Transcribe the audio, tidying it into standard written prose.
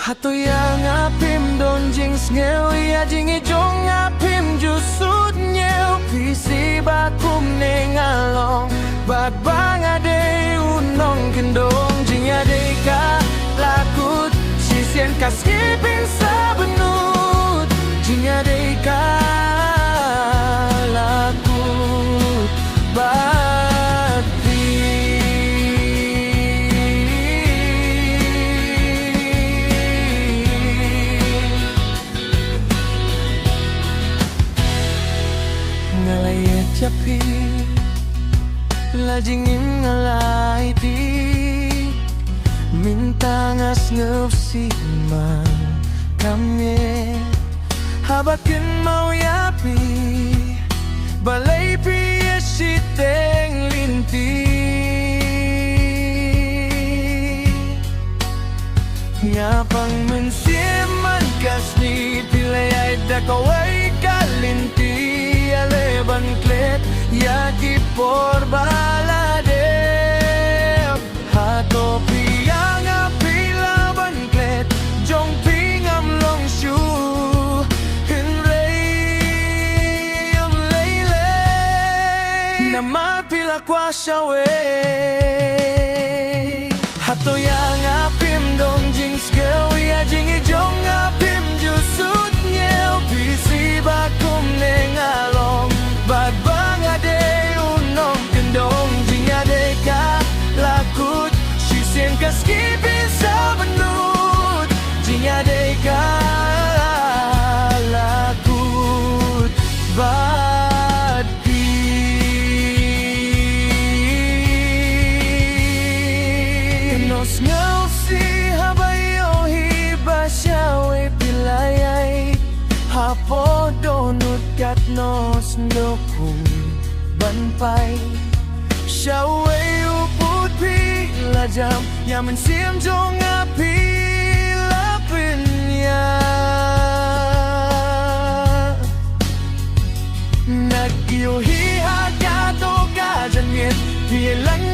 Hatoya nga pim don jing sngew ya jing ijong nga pim jusut nyeu pisi bakum nengalong bat banga de unong kendong jing ya de ka lakut sisien kaskipin sabenut jing ya de ka lakut ngalayet japi lajingin ngalay di minta ngas ngepsi man kami habakin mau yapi balay piya siteng linti ngapang mensiman kasni pilay ay dakaway kalinti leban klet yaki por balade hato piyang apila ban klet jong pingam long shu hin rei am leile nama pila kwa shawe hato yang apim dong jing skeu ya jing ijong apim jusut nyeu pisi bakum nengalong bat banga de unong kendong jing ade ka lakut sisien kaskipin sabenut jing ade ka lakut bat pi nos ngau si habayo hiba syawe pilayay hapo donut kat nos nokung banpay syawe uput pi lajam yaman siem jong api lapin ya nagyo hi hagato ka janyen pi lang